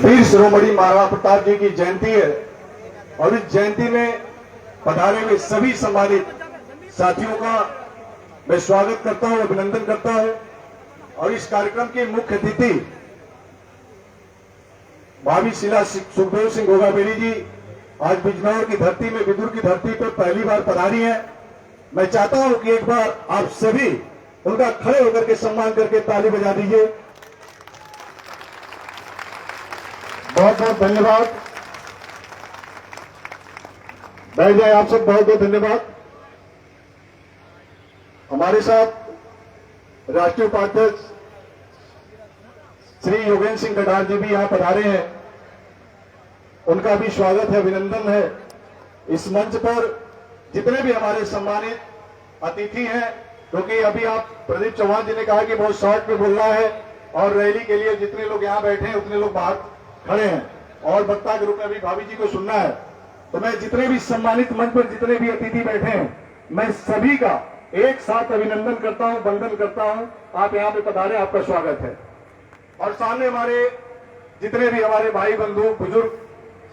वीर शिरोमणि महाराणा प्रताप जी की जयंती है और इस जयंती में पधारे हुए सभी सम्मानित साथियों का मैं स्वागत करता हूं, अभिनंदन करता हूं। और इस कार्यक्रम के मुख्य अतिथि भावी शिला सुखदेव सिंह गोगाबेरी जी आज बिजनौर की धरती में, विदुर की धरती पर पहली बार पधारी हैं। मैं चाहता हूं कि एक बार आप सभी उनका खड़े होकर के सम्मान करके ताली बजा दीजिए। बहुत बहुत धन्यवाद। बैठ जाए आप सब, बहुत बहुत धन्यवाद। हमारे साथ राष्ट्रीय उपाध्यक्ष श्री योगेंद्र सिंह गडार जी भी यहां पधारे हैं, उनका भी स्वागत है, अभिनंदन है। इस मंच पर जितने भी हमारे सम्मानित अतिथि हैं, क्योंकि अभी आप प्रदीप चौहान जी ने कहा कि बहुत शॉर्ट में बोलना है और रैली के लिए जितने लोग यहां बैठे हैं उतने लोग बाहर खड़े हैं और वक्ता के रूप में अभी भाभी जी को सुनना है। तो मैं जितने भी सम्मानित मंच पर जितने भी अतिथि बैठे हैं, मैं सभी का एक साथ अभिनंदन करता हूं, वंदन करता हूं। आप यहां पे पधारे, आपका स्वागत है। और सामने हमारे जितने भी हमारे भाई बंधु बुजुर्ग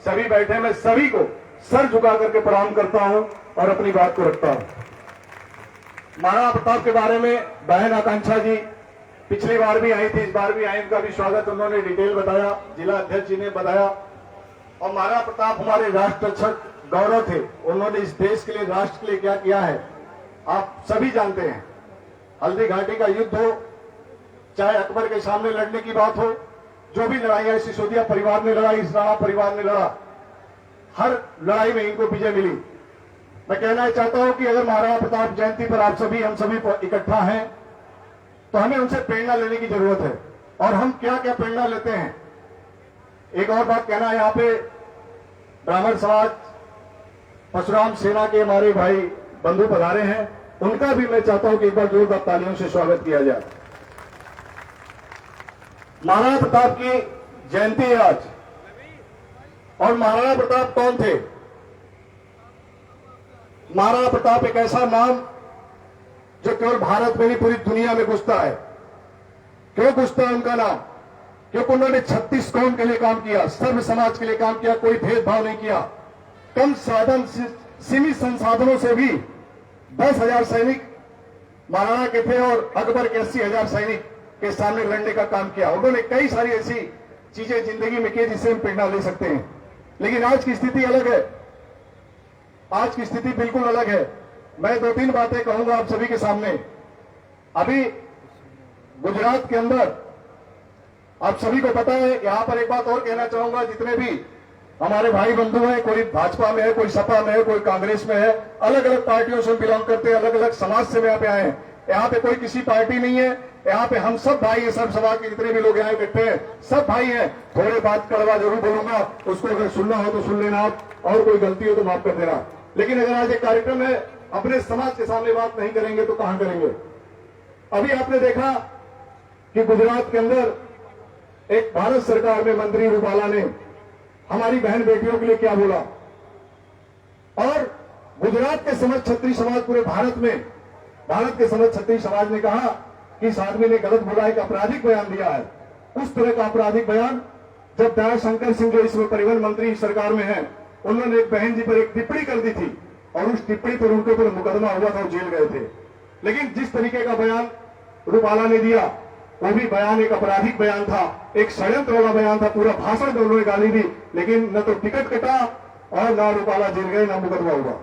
सभी बैठे हैं, मैं सभी को सर झुका करके प्रणाम करता हूं और अपनी बात को रखता हूं। महाराणा प्रताप के बारे में बहन आकांक्षा जी पिछली बार भी आई थी, इस बार भी आई, उनका भी स्वागत, उन्होंने डिटेल बताया, जिला अध्यक्ष जी ने बताया। और महाराणा प्रताप हमारे राष्ट्र रक्षक गौरव थे, उन्होंने इस देश के लिए, राष्ट्र के लिए क्या किया है आप सभी जानते हैं। हल्दी घाटी का युद्ध हो, चाहे अकबर के सामने लड़ने की बात हो, जो भी लड़ाई सिसोदिया परिवार ने लड़ा, इस राणा परिवार ने लड़ा, हर लड़ाई में इनको विजय मिली। मैं कहना चाहता हूं कि अगर महाराणा प्रताप जयंती पर आप सभी, हम सभी इकट्ठा हैं, तो हमें उनसे प्रेरणा लेने की जरूरत है। और हम क्या क्या प्रेरणा लेते हैं। एक और बात कहना है, यहाँ पे ब्राह्मण समाज परशुराम सेना के हमारे भाई बंधु पधारे हैं, उनका भी मैं चाहता हूं कि एक बार जोरदार तालियों से स्वागत किया जाए। महाराणा प्रताप की जयंती है आज। और महाराणा प्रताप कौन थे? महाराणा प्रताप एक ऐसा नाम जो केवल भारत में नहीं पूरी दुनिया में गुजता है। क्यों गुजता है उनका नाम? क्योंकि उन्होंने 36 कौम के लिए काम किया, सर्व समाज के लिए काम किया, कोई भेदभाव नहीं किया। कम साधन, सीमित संसाधनों से भी 10,000 सैनिक महाराणा के थे और अकबर के 80,000 सैनिक के सामने लड़ने का काम किया। उन्होंने कई सारी ऐसी चीजें जिंदगी में की जिससे हम प्रेरणा ले सकते हैं। लेकिन आज की स्थिति अलग है, आज की स्थिति बिल्कुल अलग है। मैं 2-3 बातें कहूंगा आप सभी के सामने। अभी गुजरात के अंदर आप सभी को पता है, यहां पर एक बात और कहना चाहूंगा, जितने भी हमारे भाई बंधु हैं, कोई भाजपा में है, कोई सपा में है, कोई कांग्रेस में है, अलग अलग पार्टियों से बिलोंग करते हैं, अलग अलग समाज से यहाँ पे आए हैं। यहाँ पे कोई किसी पार्टी नहीं है, यहाँ पे हम सब भाई हैं, सब समाज के जितने भी लोग यहाँ इकट्ठे हैं सब भाई हैं। थोड़े बात कड़वा जरूर बोलूंगा, उसको अगर सुनना हो तो सुन लेना आप, और कोई गलती हो तो माफ कर देना। लेकिन अगर आज एक कार्यक्रम है, अपने समाज के सामने बात नहीं करेंगे तो कहां करेंगे। अभी आपने देखा कि गुजरात के अंदर एक भारत सरकार में मंत्री रूपाला ने हमारी बहन बेटियों के लिए क्या बोला। और गुजरात के समस्त क्षत्रिय समाज, पूरे भारत में भारत के समस्त क्षत्रिय समाज ने कहा कि इस आदमी ने गलत बोला, एक आपराधिक बयान दिया है। उस तरह का आपराधिक बयान जब दयाशंकर सिंह जो इसमें परिवहन मंत्री सरकार में है, उन्होंने एक बहन जी पर एक टिप्पणी कर दी थी और उस टिप्पणी पर उनके ऊपर मुकदमा हुआ था, जेल गए थे। लेकिन जिस तरीके का बयान रूपाला ने दिया, वो भी बयान एक आपराधिक बयान था, एक षड्यंत्र वाला बयान था। पूरा भाषण में उन्होंने गाली दी, लेकिन न तो टिकट कटा और न रूपाला जेल गए, न मुकदमा हुआ।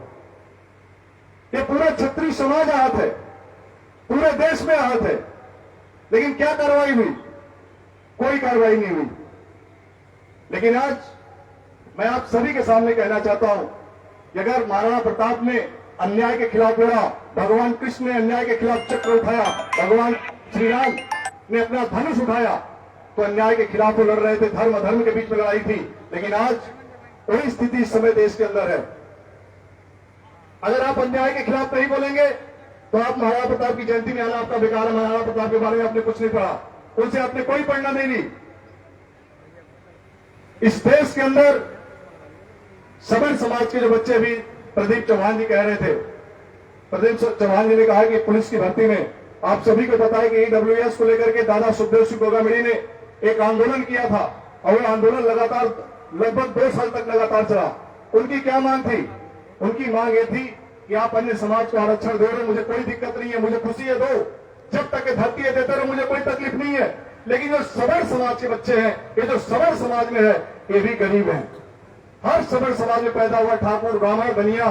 ये पूरा क्षत्रिय समाज आहत है, पूरे देश में आहत है। लेकिन क्या कार्रवाई हुई? कोई कार्रवाई नहीं हुई। लेकिन आज मैं आप सभी के सामने कहना चाहता हूं कि अगर महाराणा प्रताप ने अन्याय के खिलाफ लड़ा, भगवान कृष्ण ने अन्याय के खिलाफ चक्र उठाया, भगवान श्री राम ने अपना धनुष उठाया, तो अन्याय के खिलाफ वो लड़ रहे थे, धर्म अधर्म के बीच में लड़ाई थी। लेकिन आज वही स्थिति इस समय देश के अंदर है। अगर आप अन्याय के खिलाफ नहीं बोलेंगे तो आप महाराणा प्रताप की जयंती में आना आपका बेकार है। महाराणा प्रताप के बारे में आपने कुछ नहीं पढ़ा, उनसे आपने कोई प्रेरणा नहीं ली। इस देश के अंदर सबर समाज के जो बच्चे भी, प्रदीप चौहान जी कह रहे थे, प्रदीप चौहान जी ने कहा कि पुलिस की भर्ती में आप सभी को पता है कि ईडब्ल्यूएस को लेकर के दादा सुखदेव सिंह गोगाबेरी ने एक आंदोलन किया था और वो आंदोलन लगातार लगभग 2 साल तक लगातार चला। उनकी क्या मांग थी? उनकी मांग ये थी कि आप अन्य समाज को आरक्षण दे रहे, मुझे कोई दिक्कत नहीं है, मुझे खुशी है, दो, जब तक ये धरती है देते रहो, मुझे कोई तकलीफ नहीं है। लेकिन जो सवर्ण समाज के बच्चे हैं, ये जो सवर्ण समाज में है, ये भी गरीब हैं। हर सवर्ण समाज में पैदा हुआ ठाकुर, ब्राह्मण, बनिया,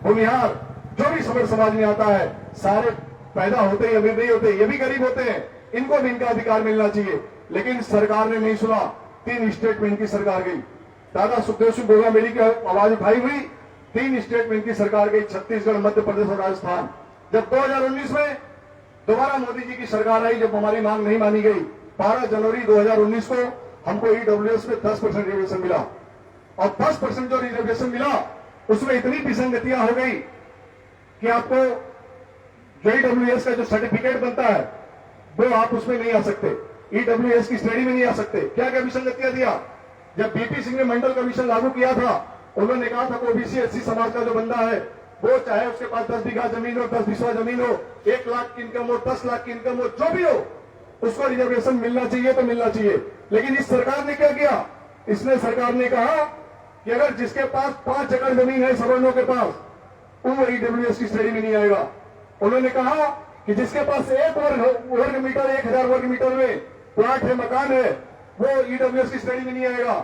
भूमिहार, जो भी सवर्ण समाज में आता है, सारे पैदा होते हैं, अमीर नहीं होते, ये भी गरीब होते हैं। इनको भी इनका अधिकार मिलना चाहिए। लेकिन सरकार ने नहीं सुना। 3 स्टेट में इनकी सरकार गई। दादा सुखदेव सिंह बोगा मेरी की आवाज उठाई हुई, 3 स्टेट में इनकी सरकार गई, छत्तीसगढ़, मध्य प्रदेश और राजस्थान। जब 2019 में दोबारा मोदी जी की सरकार आई, जब हमारी मांग नहीं मानी गई, 12 जनवरी 2019 को हमको ईडब्ल्यूएस में 10% रिजर्वेशन मिला। और 10% जो रिजर्वेशन मिला, उसमें इतनी विसंगतियां हो गई कि आपको जो ईडब्ल्यूएस का जो सर्टिफिकेट बनता है, वो आप उसमें नहीं आ सकते, ईडब्ल्यूएस की श्रेणी में नहीं आ सकते। क्या क्या विसंगतियां दिया? जब बीपी सिंह ने मंडल कमीशन लागू किया था, उन्होंने कहा था कि ओबीसी एससी समाज का जो बंदा है, वो चाहे उसके पास 10 बीघा जमीन हो, 10 बीसवा जमीन हो, 1 लाख की इनकम हो, 10 लाख की इनकम हो, जो भी हो, उसको रिजर्वेशन मिलना चाहिए तो मिलना चाहिए। लेकिन इस सरकार ने क्या किया? इसने सरकार ने कहा कि अगर जिसके पास 5 एकड़ जमीन है सवर्णों के पास, वो ईडब्ल्यूएस की श्रेणी में नहीं आएगा। उन्होंने कहा कि जिसके पास 1 वर्ग मीटर, 1000 वर्ग मीटर में प्लाट है, मकान है, वो ईडब्ल्यूएस की श्रेणी में नहीं आएगा।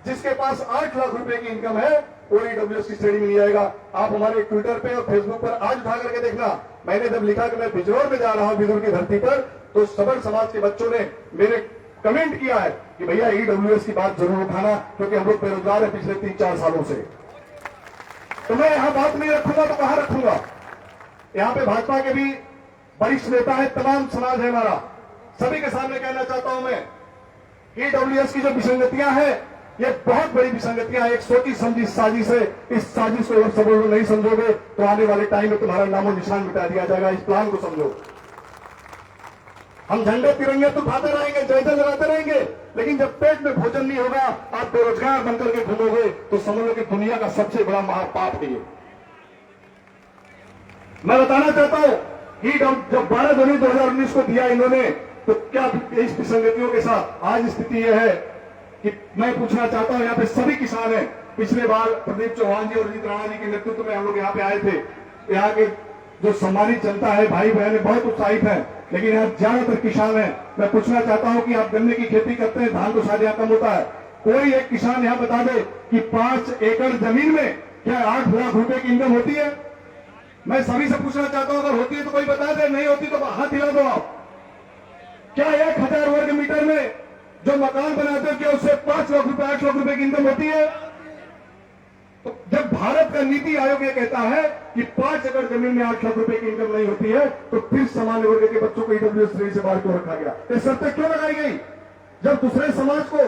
जिसके पास 8 लाख रुपए की इनकम है, वो ईडब्ल्यूएस की श्रेणी में नहीं आएगा। आप हमारे ट्विटर पे और फेसबुक पर आज उठा करके देखना, मैंने जब लिखा कि मैं बिजनौर में जा रहा हूं, बिजनौर की धरती पर, तो सवर्ण समाज के बच्चों ने मेरे कमेंट किया है कि भैया ईडब्ल्यूएस की बात जरूर उठाना, क्योंकि हम लोग बेरोजगार है पिछले 3-4 सालों से। तो मैं यहां बात नहीं रखूंगा तो कहां रखूंगा? यहां पे भाजपा के भी वरिष्ठ नेता है, तमाम समाज है हमारा, सभी के सामने कहना चाहता हूं मैं, ईडब्ल्यूएस की जो विसंगतियां हैं, ये बहुत बड़ी विसंगतियां हैं, एक सोची समझी साजिश है। इस साजिश को अगर सब लोग नहीं समझोगे तो आने वाले टाइम में तुम्हारा नामो निशान मिटा दिया जाएगा। इस प्लान को समझो। हम झंडे तिरंगे तो उठाते रहेंगे, जय जय लगाते रहेंगे, लेकिन जब पेट में भोजन नहीं होगा, आप बेरोजगार बनकर के घूमोगे, तो समझ लो कि दुनिया का सबसे बड़ा महापाप है ये। मैं बताना चाहता हूं कि जब 12 जनवरी 2019 को दिया इन्होंने, तो क्या इस विसंगतियों के साथ आज स्थिति यह है कि मैं पूछना चाहता हूं, यहाँ पे सभी किसान हैं। पिछले बार प्रदीप चौहान जी और अजीत राणा जी के नेतृत्व में हम लोग यहाँ पे आए थे। यहाँ के जो सम्मानित जनता है, भाई बहन है, बहुत उत्साहित है, लेकिन यहाँ ज्यादातर किसान हैं। मैं पूछना चाहता हूं कि आप गन्ने की खेती करते हैं, धान तो शायद यहाँ कम होता है, कोई एक किसान यहाँ बता दे कि 5 एकड़ जमीन में क्या 8 लाख रुपए की इनकम होती है? मैं सभी से पूछना चाहता हूं, अगर होती है तो कोई बता दे, नहीं होती तो हाथ हिला दो आप। क्या 1000 वर्ग मीटर में जो मकान बनाते हो, क्या उससे 5 लाख रुपए, 8 लाख रुपए की इनकम होती है? तो जब भारत का नीति आयोग ये कहता है कि 5 एकड़ जमीन में 8 लाख रुपए की इनकम नहीं होती है, तो फिर सामान्य वर्ग के बच्चों को ईडब्ल्यूएस श्रेणी से बाहर क्यों रखा गया? ये शर्तें क्यों लगाई गई? जब दूसरे समाज को,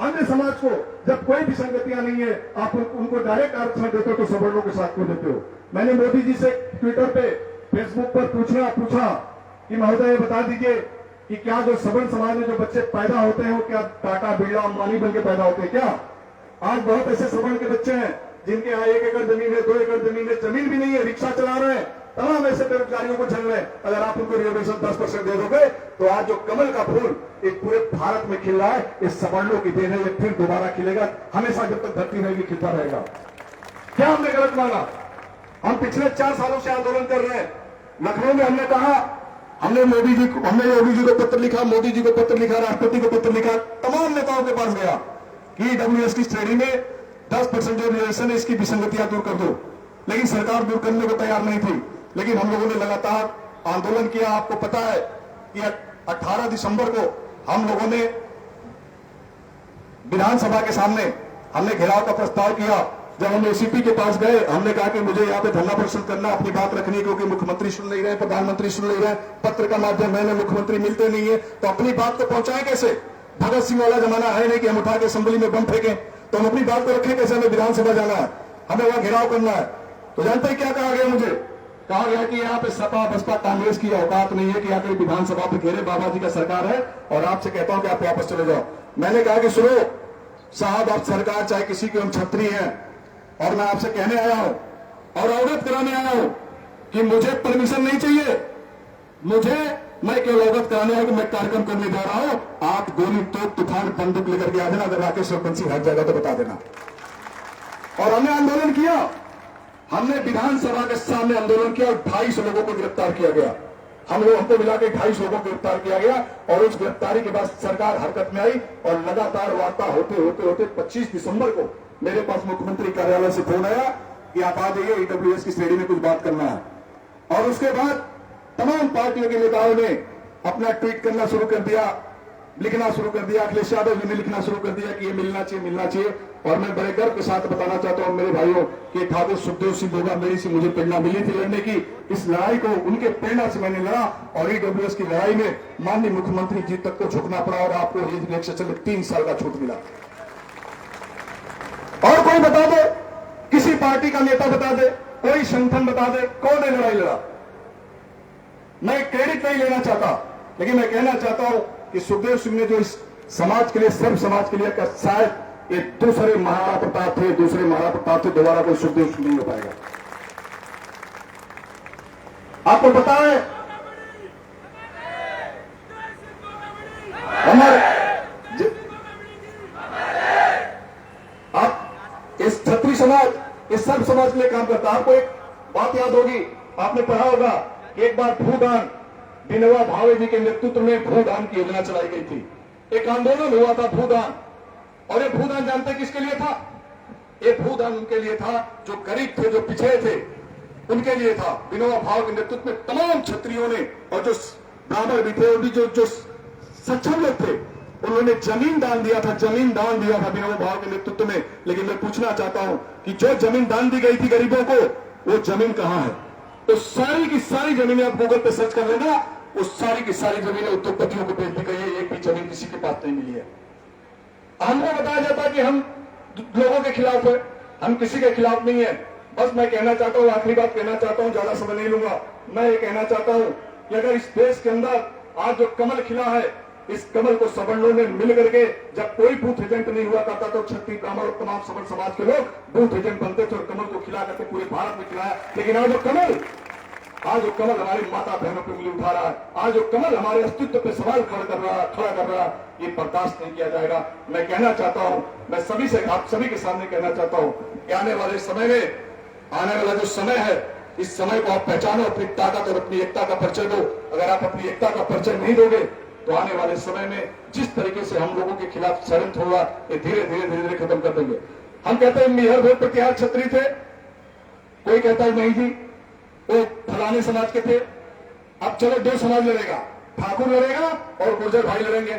अन्य समाज को जब कोई भी संगतियां नहीं है, आप उनको डायरेक्ट आरक्षण देते हो, तो सवर्णों के साथ क्यों देते हो? मैंने मोदी जी से ट्विटर पे, फेसबुक पर पूछा कि महोदय ये बता दीजिए कि क्या जो सवर्ण समाज में जो बच्चे पैदा होते हैं, वो क्या टाटा, बिरला, अंबानी बन के पैदा होते हैं क्या? आज बहुत ऐसे सवर्ण के बच्चे हैं जिनके यहाँ 1 एकड़ जमीन है, 2 एकड़ जमीन है, जमीन भी नहीं है, रिक्शा चला रहे हैं, तमाम ऐसे बेरोजगारियों को झेल रहे हैं। अगर आप उनको रिजर्वेशन 10% दे दोगे, तो आज जो कमल का फूल एक पूरे भारत में खिल रहा है, इस सवर्णों की देन है, ये फिर दोबारा खिलेगा, हमेशा जब तक धरती रहेगी खिलता रहेगा। क्या हमने गलत मांगा? हम पिछले 4 सालों से आंदोलन कर रहे हैं। लखनऊ में हमने कहा, हमने योगी जी को पत्र लिखा, मोदी जी को पत्र लिखा, राष्ट्रपति को पत्र लिखा, तमाम नेताओं के पास गया कि ईडब्ल्यूएस की श्रेणी में 10% जो रिजर्वेशन है, इसकी विसंगतियां दूर कर दो। लेकिन सरकार दूर करने को तैयार नहीं थी। लेकिन हम लोगों ने लगातार आंदोलन किया। आपको पता है कि 18 दिसंबर को हम लोगों ने विधानसभा के सामने हमने घेराव का प्रस्ताव किया। जब हम एसीपी के पास गए, हमने कहा कि मुझे यहाँ पे धरना प्रदर्शन करना, अपनी बात रखनी है, क्योंकि मुख्यमंत्री सुन नहीं रहे, प्रधानमंत्री सुन नहीं रहे, पत्र का माध्यम है, मुख्यमंत्री मिलते नहीं है, तो अपनी बात को पहुंचाएं कैसे? भगत सिंह वाला जमाना है नहीं कि हम उठा के असेंबली में बम फेंकें, तो हम अपनी बात को रखें कैसे? हमें विधानसभा जाना है, हमें वहां घेराव करना है। तो जानते हैं क्या कहा गया? मुझे कहा गया कि यहाँ पे सपा बसपा कांग्रेस की औकात नहीं है कि आकर विधानसभा पे घेरे, बाबा जी का सरकार है और आपसे कहता हूं कि आप वापस चले जाओ। मैंने कहा कि सुनो साहब, आप सरकार चाहे किसी की, हम छत्री हैं, और मैं आपसे कहने आया हूं और अवगत कराने आया हूं कि मुझे परमिशन नहीं चाहिए, मुझे मैं केवल अवगत कराने आया कि मैं कार्यक्रम करने जा रहा हूं, आप गोली तोप तूफान बंदूक लेकर के आ जाना, अगर राकेश रघुवंशी हट जाएगा तो बता देना। और हमने आंदोलन किया, हमने विधानसभा के सामने आंदोलन किया और 250 लोगों को गिरफ्तार किया गया। हमको मिला के 250 लोगों को गिरफ्तार किया गया और उस गिरफ्तारी के बाद सरकार हरकत में आई और लगातार वार्ता होते होते होते 25 दिसंबर को मेरे पास मुख्यमंत्री कार्यालय से फोन आया कि आप आ जाइए, ईडब्ल्यूएस की श्रेणी में कुछ बात करना है। और उसके बाद तमाम पार्टियों के नेताओं ने अपना ट्वीट करना शुरू कर दिया, लिखना शुरू कर दिया। अखिलेश यादव जी ने लिखना शुरू कर दिया कि ये मिलना चाहिए, मिलना चाहिए। और मैं बड़े गर्व के साथ बताना चाहता हूं मेरे भाइयों कि ठाकुर सुखदेव सिंह होगा मेरी से मुझे प्रेरणा मिली थी लड़ने की। इस लड़ाई को उनके प्रेरणा से मैंने लड़ा और ईडब्ल्यूएस की लड़ाई में माननीय मुख्यमंत्री जी तक को झुकना पड़ा और आपको इलेक्शन में 3 साल का छूट मिला। और कोई बता दे, किसी पार्टी का नेता बता दे, कोई संगठन बता दे कौन ने लड़ाई लड़ा। मैं क्रेडिट नहीं लेना चाहता, लेकिन मैं कहना चाहता हूं कि सुखदेव सिंह ने जो इस समाज के लिए, सर्व समाज के लिए, शायद ये दूसरे महाराणा प्रताप थे, दूसरे महाराणा प्रताप थे, दोबारा कोई सुखदेव सिंह नहीं हो पाएगा। आपको पता है आप इस छत्री समाज, इस सर्व समाज के लिए काम करता है। आपको एक बात याद होगी, आपने पढ़ा होगा कि एक बार भूदान, विनोबा भावे जी के नेतृत्व में भूदान की योजना चलाई गई थी। एक आंदोलन हुआ था भूदान, और ये भूदान जानते किसके लिए था? ये भूदान उनके लिए था जो गरीब थे, जो पिछड़े थे, उनके लिए था। विनोबा भावे के नेतृत्व में तमाम क्षत्रियों ने, और जो ब्राह्मण भी थे, वो भी जो सक्षम लोग थे, उन्होंने जमीन दान दिया था, जमीन दान दिया था विनोबा भावे के नेतृत्व में। लेकिन मैं पूछना चाहता हूं कि जो जमीन दान दी गई थी गरीबों को, वो जमीन कहां है? तो सारी की सारी जमीनें आप गूगल पे सर्च कर लेना, उस सारी की सारी जमीनें उद्योगपतियों को बेच दी गई है, एक भी जमीन किसी के पास नहीं मिली है। हमको बताया जाता कि हम लोगों के खिलाफ है, हम किसी के खिलाफ नहीं है। बस मैं कहना चाहता हूं, आखिरी बात कहना चाहता हूं, ज्यादा समय नहीं लूंगा। मैं ये कहना चाहता हूं कि अगर इस देश के अंदर आज जो कमल खिला है, इस कमल को सवर्णों ने मिल करके, जब कोई बूथ एजेंट नहीं हुआ करता तो क्षत्रिय ब्राह्मण और तमाम सवर्ण समाज के लोग बूथ एजेंट बनते थे और कमल को खिला करके पूरे भारत में खिलाया। लेकिन आज जो कमल हमारी माता बहनों पे उंगली उठा रहा है, आज जो कमल हमारे अस्तित्व पे सवाल खड़ा कर रहा है, ये बर्दाश्त नहीं किया जाएगा। मैं कहना चाहता हूं, मैं सभी से, आप सभी के सामने कहना चाहता हूं कि आने वाले समय में, आने वाला जो समय है, इस समय को आप पहचानो, अपनी ताकत और अपनी एकता का परिचय दो। अगर आप अपनी एकता का परिचय नहीं दोगे तो आने वाले समय में जिस तरीके से हम लोगों के खिलाफ षड्यंत्र होगा, ये धीरे धीरे खत्म कर देंगे। हम कहते हैं मिहर भोज प्रतिहार क्षत्रिय थे, कोई कहता है नहीं जी वो फलाने समाज के थे। अब चलो 2 समाज लड़ेगा, ठाकुर लड़ेगा और गुर्जर भाई लड़ेंगे।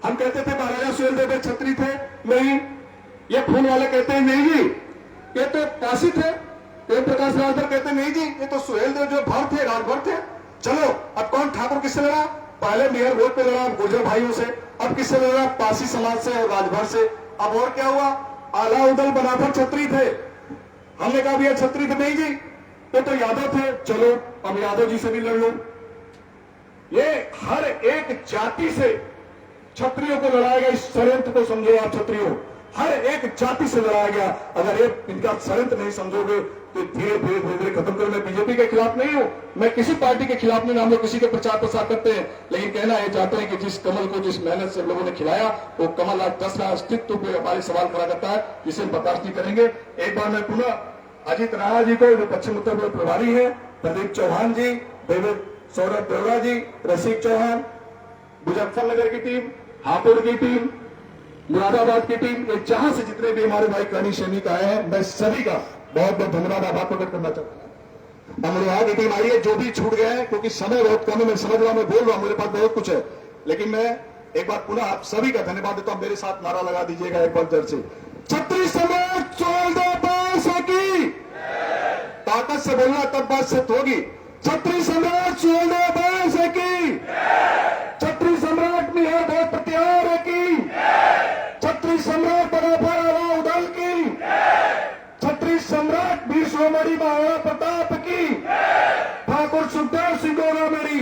हम कहते थे महाराजा सुहेलदेव क्षत्रिय थे, नहीं। ये खून वाले कहते हैं नहीं जी ये तो पासी थे। प्रेम प्रकाश राजभर कहते हैं नहीं जी ये तो सुहेलदेव जो भर थे, राजभर थे। चलो अब कौन ठाकुर किससे लड़ा? पहले मेयर वोट पे लड़ा गुर्जर भाइयों से, अब किससे लड़ा? पासी समाज से और राजभर से। अब और क्या हुआ? आला उदल बनाकर क्षत्रिय थे, हमने कहा भैया क्षत्रिय थे, नहीं जी ये तो यादव थे, चलो अब यादव जी से भी लड़ लो। ये हर एक जाति से क्षत्रियों को लड़ाया गया। इस षड्यंत्र को समझो आप क्षत्रियों, हर एक जाति से लड़ाया गया। अगर ये इनका षड्यंत्र नहीं समझोगे तो धीरे धीरे खत्म करो। मैं बीजेपी के खिलाफ नहीं हूं, मैं किसी पार्टी के खिलाफ नहीं, हम लोग किसी के प्रचार प्रसार करते हैं, लेकिन कहना ये चाहते हैं कि जिस कमल को जिस मेहनत से लोगों ने खिलाया, वो कमल आज 10 लाख अस्तित्व पे हमारे सवाल खड़ा करता है, जिसे हम बर्दाश्त नहीं करेंगे। एक बार मैं पुनः अजीत राणा जी को, जो पश्चिम उत्तर प्रदेश प्रभारी है, प्रदीप चौहान जी, सौरभ देवरा जी, रसिक चौहान, मुजफ्फरनगर की टीम, हापुड़ की टीम, मुरादाबाद की टीम, जहां से जितने भी हमारे भाई कर्णी सैनिक आए हैं, मैं सभी का बहुत बहुत धन्यवाद आभार प्रकट करना चाहता हूं। अमरोहा की टीम आई है, जो भी छूट गए हैं, क्योंकि समय बहुत कम है, मैं समझ रहा हूं, मैं बोल रहा हूं, मेरे पास बहुत कुछ है, लेकिन मैं एक बार पुनः आप सभी का धन्यवाद देता हूं। मेरे साथ नारा लगा दीजिएगा एक बार जर से, छत्तीस समाज छोड़ दो पैसे की, ताकत से बोलना तब बात सत्य होगी। छत्तीस सम्राट छोड़ दो पैसे की, छत्तीस सम्राट मिहर भोज प्रतिहार की, छत्तीस सम्राट बराबर आला उदल की, छत्तीस सम्राट वीर शिरोमणि महाराणा प्रताप की, ठाकुर सुखदेव सिंह को मेरी,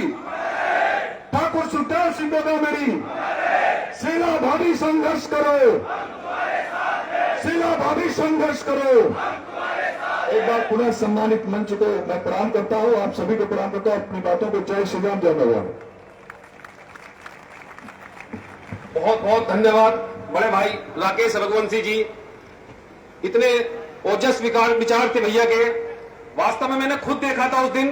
ठाकुर सुखदेव सिंह को मेरी, सेना भावी संघर्ष करो, सेना भावी संघर्ष करो। एक बार पुनः सम्मानित मंच को मैं प्रणाम करता हूं, आप सभी को प्रणाम करता हूं, अपनी बातों को जय श्री राम, जय भगवान। बहुत बहुत धन्यवाद बड़े भाई राकेश रघुवंशी जी, इतने ओजस विचार थे भैया के। वास्तव में मैंने खुद देखा था उस दिन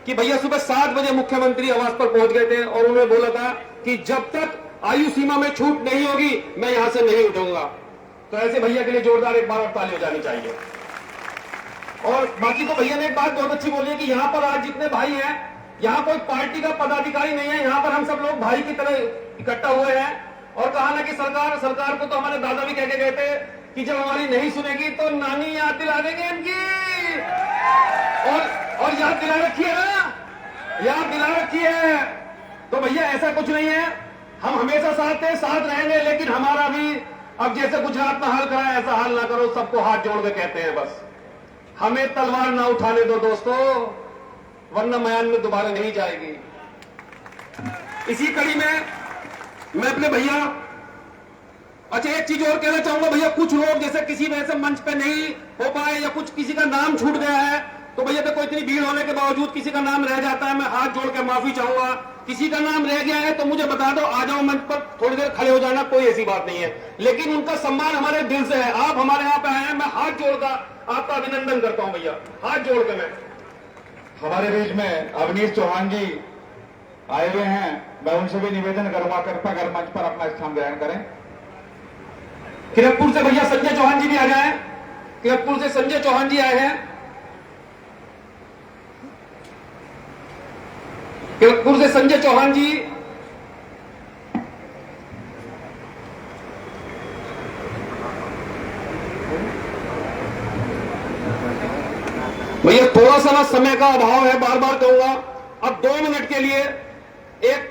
कि भैया सुबह 7 बजे मुख्यमंत्री आवास पर पहुंच गए थे और उन्होंने बोला था कि जब तक आयु सीमा में छूट नहीं होगी मैं यहां से नहीं उठूंगा। तो ऐसे भैया के लिए जोरदार एक बार और ताली हो जानी चाहिए। और बाकी तो भैया ने एक बात बहुत अच्छी बोली है कि यहाँ पर आज जितने भाई हैं, यहाँ कोई पार्टी का पदाधिकारी नहीं है, यहाँ पर हम सब लोग भाई की तरह इकट्ठा हुए हैं। और कहा ना कि सरकार को तो हमारे दादा भी कह के गए थे कि जब हमारी नहीं सुनेगी तो नानी याद दिला देंगे इनकी। और याद दिला रखी है ना, याद दिला रखी है। तो भैया ऐसा कुछ नहीं है, हम हमेशा साथ थे, साथ रहेंगे, लेकिन हमारा भी अब जैसे गुजरात में हाल करा ऐसा हाल ना करो, सबको हाथ जोड़ के कहते हैं बस। हमें तलवार ना उठाने दो दोस्तों, वरना मैदान में दोबारा नहीं जाएगी। इसी कड़ी में मैं अपने भैया, अच्छा एक चीज और कहना चाहूंगा भैया, कुछ लोग जैसे किसी वजह से मंच पे नहीं हो पाए या कुछ किसी का नाम छूट गया है, तो भैया देखो इतनी भीड़ होने के बावजूद किसी का नाम रह जाता है, मैं हाथ जोड़ के माफी चाहूंगा। किसी का नाम रह गया है तो मुझे बता दो, आ जाओ मंच पर, थोड़ी देर खड़े हो जाना, कोई ऐसी बात नहीं है, लेकिन उनका सम्मान हमारे दिल से है। आप हमारे यहाँ पे आए हैं, मैं हाथ जोड़कर आपका अभिनंदन करता हूं भैया, हाथ जोड़ के। मैं हमारे बीच में अवनीश चौहान जी आए हुए हैं, मैं उनसे भी निवेदन करूंगा कृपया कर मंच पर अपना स्थान ग्रहण करें। किरतपुर से भैया संजय चौहान जी भी आ जाए, किरतपुर से संजय चौहान जी आए हैं, किरतपुर से संजय चौहान जी। भैया थोड़ा सा ना समय का अभाव है, बार बार कहूंगा, अब 2 मिनट के लिए एक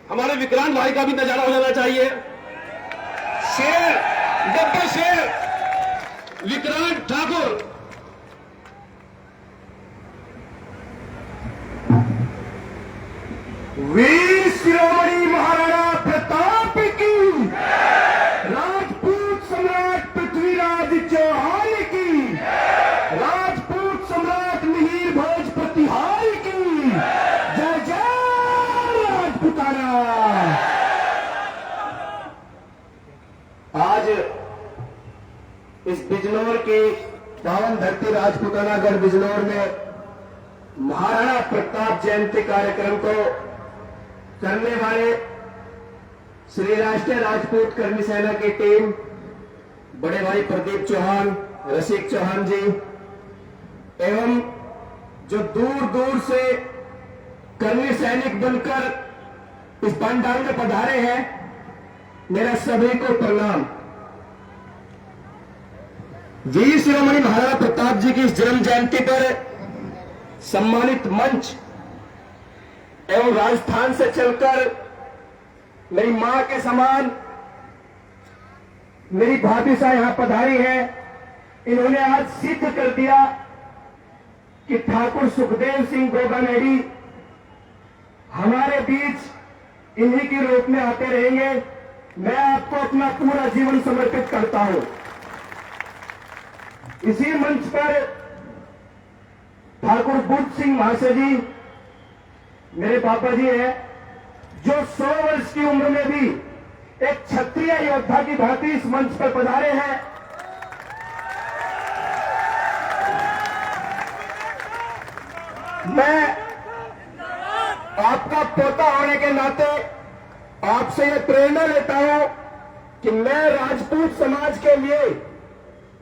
हमारे विक्रांत भाई का भी नजारा हो जाना चाहिए। शेर, डब्बे शेर विक्रांत ठाकुर। वीर शिरोमणि महाराणा प्रताप की, राजपूत सम्राट पृथ्वीराज चौहान की, राजपूत सम्राट मिहिर भोज प्रतिहार की, जय जय राजपुताना। आज इस बिजनौर की पावन धरती राजपुतानागढ़ बिजनौर में महाराणा प्रताप जयंती कार्यक्रम को करने वाले श्री राष्ट्रीय राजपूत कर्मी सेना की टीम, बड़े भाई प्रदीप चौहान, रसिक चौहान जी, एवं जो दूर दूर से कर्मी सैनिक बनकर इस पंडाल में पधारे हैं, मेरा सभी को प्रणाम। वीर शिरोमणि महाराणा प्रताप जी की इस जन्म जयंती पर सम्मानित मंच एवं राजस्थान से चलकर मेरी मां के समान मेरी भाभी साहब यहां पधारी है। इन्होंने आज सिद्ध कर दिया कि ठाकुर सुखदेव सिंह गोगानेडी हमारे बीच इन्हीं के रूप में आते रहेंगे। मैं आपको अपना पूरा जीवन समर्पित करता हूं। इसी मंच पर ठाकुर बुद्ध सिंह महाशय जी मेरे पापा जी हैं, जो 100 वर्ष की उम्र में भी एक क्षत्रिय योद्धा की भांति इस मंच पर पधारे हैं। मैं आपका पोता होने के नाते आपसे यह प्रेरणा लेता हूं कि मैं राजपूत समाज के लिए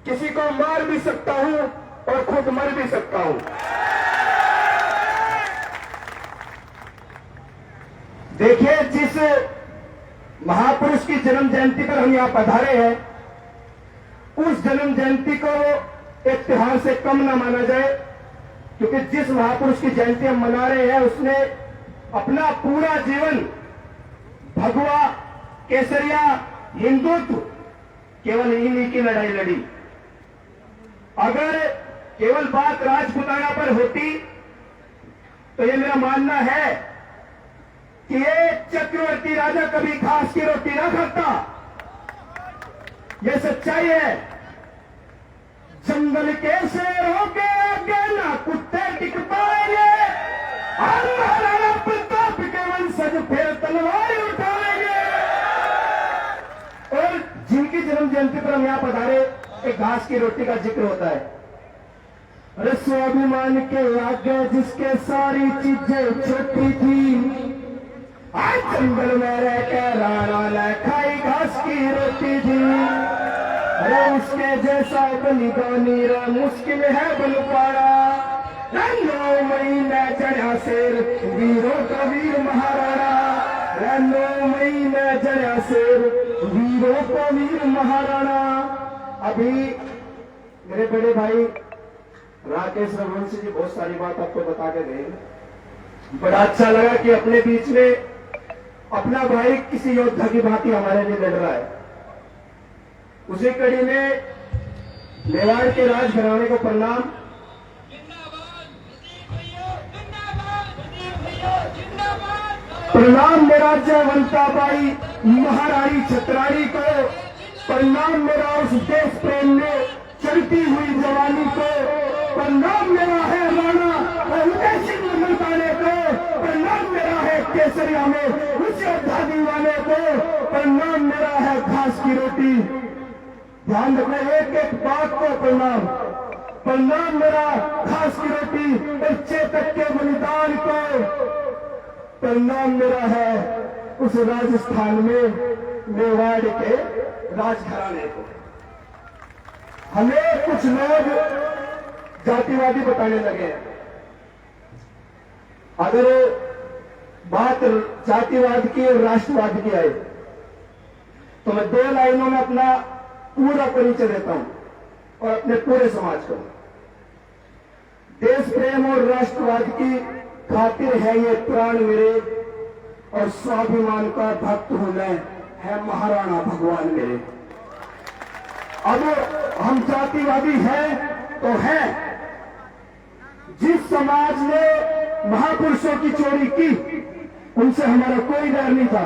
किसी को मार भी सकता हूं और खुद मर भी सकता हूं। देखिए, जिस महापुरुष की जन्म जयंती पर हम यहां पधारे हैं, उस जन्म जयंती को एक त्योहार से कम न माना जाए, क्योंकि जिस महापुरुष की जयंती हम मना रहे हैं उसने अपना पूरा जीवन भगवा, केसरिया, हिंदुत्व केवल इन्हीं की लड़ाई लड़ी। अगर केवल बात राजपुताना पर होती तो यह मेरा मानना है कि ये चक्रवर्ती राजा कभी घास की रोटी ना खाता। यह सच्चाई है। जंगल के शेरों के आगे ना कुत्ते टिक पाएंगे और महाराणा प्रताप के वंशज फिर तलवार उठाएंगे। जयंती पर हम यहाँ पधारे, एक घास की रोटी का जिक्र होता है। अरे स्वाभिमान के आगे जिसके सारी चीजें छोटी थी, आज जंगल में रह के राणा ने खाई घास की रोटी थी। अरे उसके जैसा बलिदानी रे मुश्किल है बल पाना, 9 महीने चढ़ा शेर वीरों का वीर महाराणा, 9 महीने चढ़ा शेर वीरों का वीर महाराणा। अभी मेरे बड़े भाई राकेश रघुवंशी जी बहुत सारी बात आपको बता के गए, बड़ा अच्छा लगा कि अपने बीच में अपना भाई किसी योद्धा की भांति हमारे लिए लड़ रहा है। उसी कड़ी में मेवाड़ के राजघराने को प्रणाम। प्रणाम मेरा जयवंता बाई महारानी छतरानी को, प्रणाम मेरा उस देश प्रेम में चलती हुई जवानी को, प्रणाम मेरा है राणा उदय सिंह मलकाने को, प्रणाम मेरा है केसरिया में उस योद्धा दीवाने को, प्रणाम मेरा है घास की रोटी। ध्यान रखना, एक एक बात को प्रणाम। प्रणाम मेरा घास की रोटी और चेतक के बलिदान को, प्रणाम मेरा है उस राजस्थान में मेवाड़ के राजघराने को। हमें कुछ लोग जातिवादी बताने लगे हैं। अगर बात जातिवाद की और राष्ट्रवाद की आई तो मैं 2 लाइनों में अपना पूरा परिचय देता हूं और अपने पूरे समाज को। देश प्रेम और राष्ट्रवाद की खातिर है ये प्राण मेरे, और स्वाभिमान का भक्त हूं मैं, है महाराणा भगवान मेरे। अब हम जातिवादी हैं तो हैं। जिस समाज ने महापुरुषों की चोरी की उनसे हमारा कोई डर नहीं था,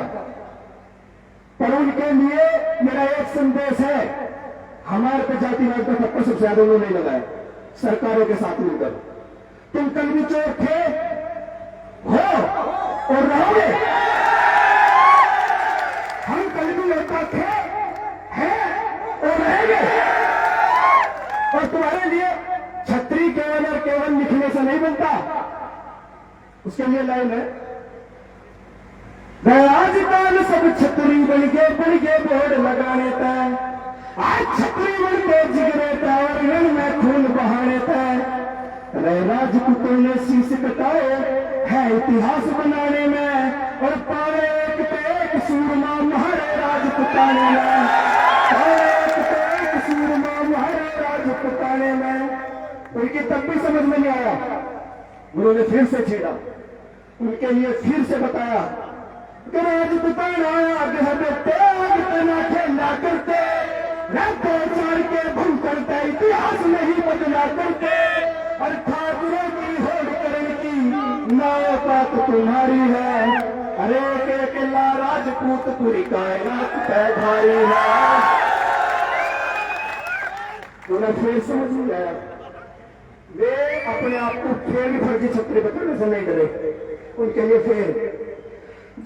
पर उनके लिए मेरा एक संदेश है, हमारे पे जातिवाद का थप्पड़ सबसे ज्यादा उन्होंने नहीं लगाया सरकारों के साथ मिलकर। तुम कल भी चोर थे, हो और रहोगे, हम कल भी लड़का थे, हैं और रहेंगे। और तुम्हारे लिए छतरी केवल और केवल लिखने से नहीं बनता, उसके लिए लाइन है, आजकल सब छतरी बन के बोर्ड लगाने तय, आज छतरी बन के जिगरे टावर में खून बहाने तय, राजपूतों ने शीश कटाए है इतिहास बनाने में, और पावे एक पे एक सूरमा महारे राजपुताने में, पावे एक पे एक सूरमा महारे राजपुताने में। उनकी तब भी समझ में नहीं आया, उन्होंने फिर से छेड़ा, उनके लिए फिर से बताया कि राजपुताना आगे हमें त्याग तना खेला करते, दो चार के भंग करते, इतिहास नहीं बदला करते, और ठाकुरों की होड़ करने की नौबत तुम्हारी है, अरे एक ला राजपूत पूरी कायनात पैधारी है। उन्हें फिर समझ नहीं आया, वे अपने आप को फिर फर्जी छतरी बताने से नहीं डरे। उनके लिए फिर